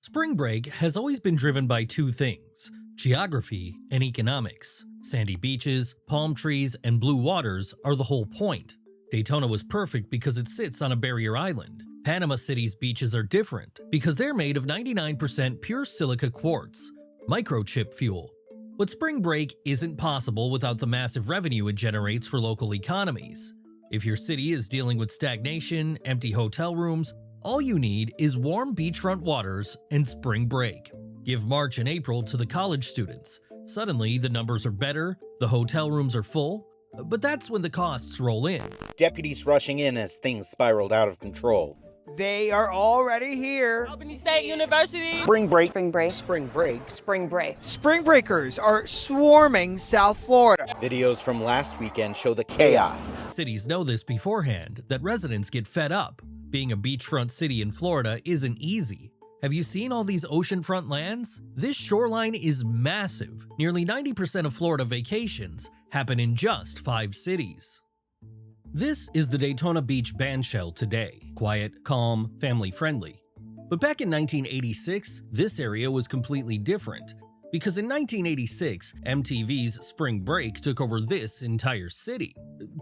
Spring break has always been driven by two things: geography and economics. Sandy beaches, palm trees, and blue waters are the whole point. Daytona was perfect because it sits on a barrier island. Panama City's beaches are different because they're made of 99% pure silica quartz, microchip fuel. But spring break isn't possible without the massive revenue it generates for local economies. If your city is dealing with stagnation, empty hotel rooms, all you need is warm beachfront waters and spring break. Give March and April to the college students. Suddenly, the numbers are better, the hotel rooms are full, but that's when the costs roll in. Deputies rushing in as things spiraled out of control. They are already here. Albany State University. Spring break. Spring break. Spring break. Spring break. Spring breakers are swarming South Florida. Videos from last weekend show the chaos. Cities know this beforehand, that residents get fed up. Being a beachfront city in Florida isn't easy. Have you seen all these oceanfront lands? This shoreline is massive. Nearly 90% of Florida vacations happen in just 5 cities. This is the Daytona Beach bandshell today. Quiet, calm, family-friendly. But back in 1986, this area was completely different. Because in 1986, MTV's Spring Break took over this entire city.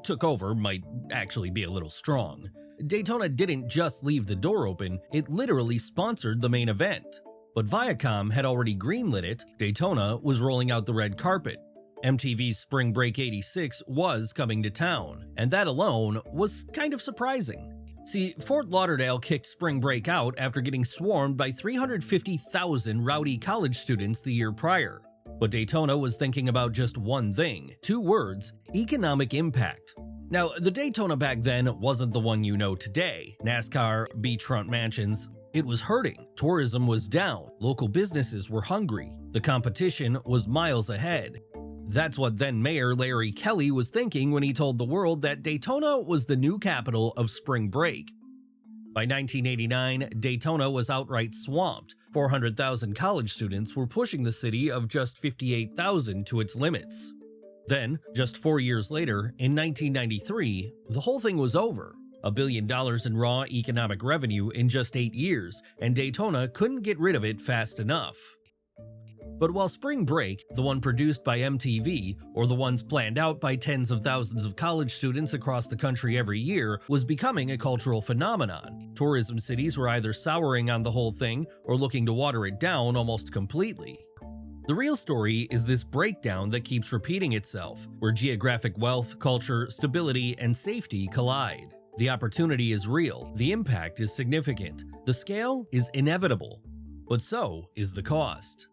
Took over might actually be a little strong. Daytona didn't just leave the door open, it literally sponsored the main event. But Viacom had already greenlit it, Daytona was rolling out the red carpet. MTV's Spring Break '86 was coming to town, and that alone was kind of surprising. See, Fort Lauderdale kicked Spring Break out after getting swarmed by 350,000 rowdy college students the year prior. But Daytona was thinking about just one thing, 2 words: economic impact. Now, the Daytona back then wasn't the one you know today. NASCAR, beachfront mansions. It was hurting. Tourism was down. Local businesses were hungry. The competition was miles ahead. That's what then Mayor Larry Kelly was thinking when he told the world that Daytona was the new capital of spring break. By 1989, Daytona was outright swamped. 400,000 college students were pushing the city of just 58,000 to its limits. Then, just 4 years later, in 1993, the whole thing was over. $1 billion in raw economic revenue in just 8 years, and Daytona couldn't get rid of it fast enough. But while Spring Break, the one produced by MTV, or the ones planned out by tens of thousands of college students across the country every year, was becoming a cultural phenomenon, tourism cities were either souring on the whole thing or looking to water it down almost completely. The real story is this breakdown that keeps repeating itself, where geographic wealth, culture, stability, and safety collide. The opportunity is real, the impact is significant, the scale is inevitable, but so is the cost.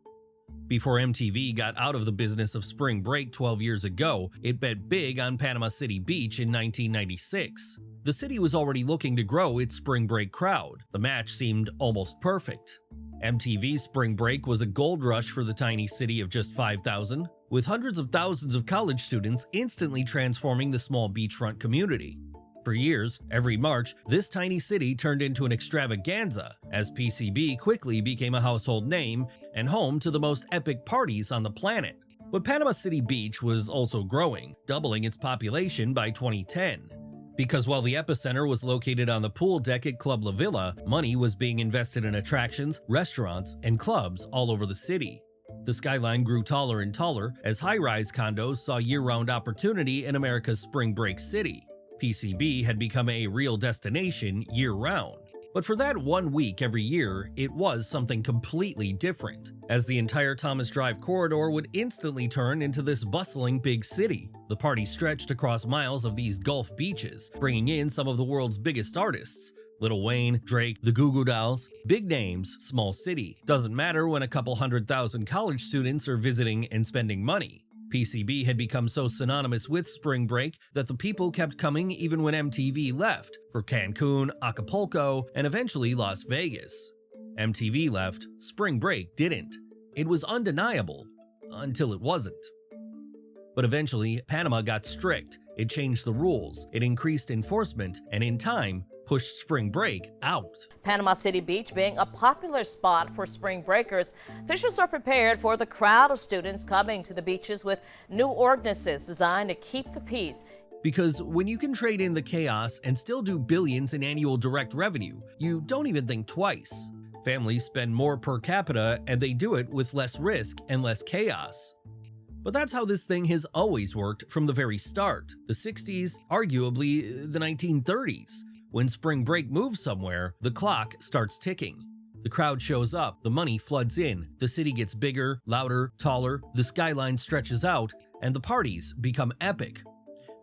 Before MTV got out of the business of spring break 12 years ago, it bet big on Panama City Beach in 1996. The city was already looking to grow its spring break crowd. The match seemed almost perfect. MTV's Spring Break was a gold rush for the tiny city of just 5,000, with hundreds of thousands of college students instantly transforming the small beachfront community. For years, every March, this tiny city turned into an extravaganza, as PCB quickly became a household name and home to the most epic parties on the planet. But Panama City Beach was also growing, doubling its population by 2010. Because while the epicenter was located on the pool deck at Club La Villa, money was being invested in attractions, restaurants, and clubs all over the city. The skyline grew taller and taller as high-rise condos saw year-round opportunity in America's spring break city. PCB had become a real destination year-round. But for that 1 week every year, it was something completely different, as the entire Thomas Drive corridor would instantly turn into this bustling big city. The party stretched across miles of these Gulf beaches, bringing in some of the world's biggest artists. Lil Wayne, Drake, the Goo Goo Dolls, big names, small city. Doesn't matter when a couple 100,000 college students are visiting and spending money. PCB had become so synonymous with spring break that the people kept coming even when MTV left, for Cancun, Acapulco, and eventually Las Vegas. MTV left, spring break didn't. It was undeniable, until it wasn't. But eventually, Panama got strict. It changed the rules, it increased enforcement, and in time, pushed spring break out. Panama City Beach being a popular spot for spring breakers, officials are prepared for the crowd of students coming to the beaches with new ordinances designed to keep the peace. Because when you can trade in the chaos and still do billions in annual direct revenue, you don't even think twice. Families spend more per capita and they do it with less risk and less chaos. But that's how this thing has always worked from the very start. The 60s, arguably the 1930s. When spring break moves somewhere, the clock starts ticking. The crowd shows up, the money floods in, the city gets bigger, louder, taller, the skyline stretches out, and the parties become epic.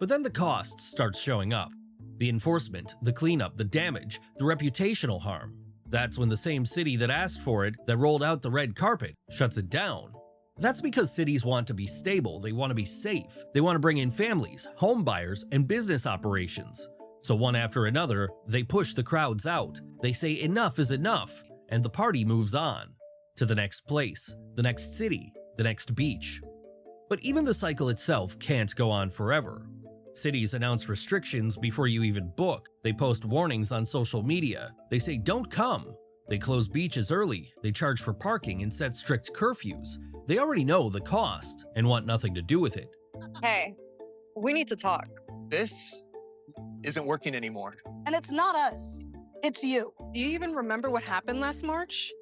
But then the cost starts showing up. The enforcement, the cleanup, the damage, the reputational harm. That's when the same city that asked for it, that rolled out the red carpet, shuts it down. That's because cities want to be stable, they want to be safe, they want to bring in families, home buyers, and business operations. So one after another, they push the crowds out, they say enough is enough, and the party moves on to the next place, the next city, the next beach. But even the cycle itself can't go on forever. Cities announce restrictions before you even book. They post warnings on social media. They say don't come. They close beaches early. They charge for parking and set strict curfews. They already know the cost and want nothing to do with it. Hey, we need to talk. This isn't working anymore. And it's not us. It's you. Do you even remember what happened last March?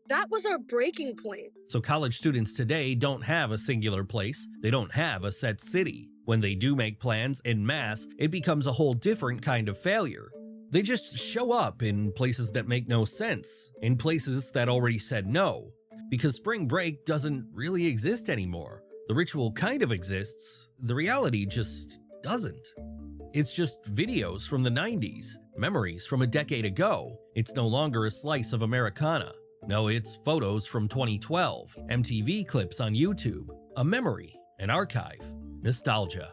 That was our breaking point. So college students today don't have a singular place. They don't have a set city. When they do make plans en masse, it becomes a whole different kind of failure. They just show up in places that make no sense, in places that already said no, because spring break doesn't really exist anymore. The ritual kind of exists, the reality just doesn't. It's just videos from the 90s, memories from a decade ago. It's no longer a slice of Americana. No, it's photos from 2012, MTV clips on YouTube, a memory, an archive, nostalgia.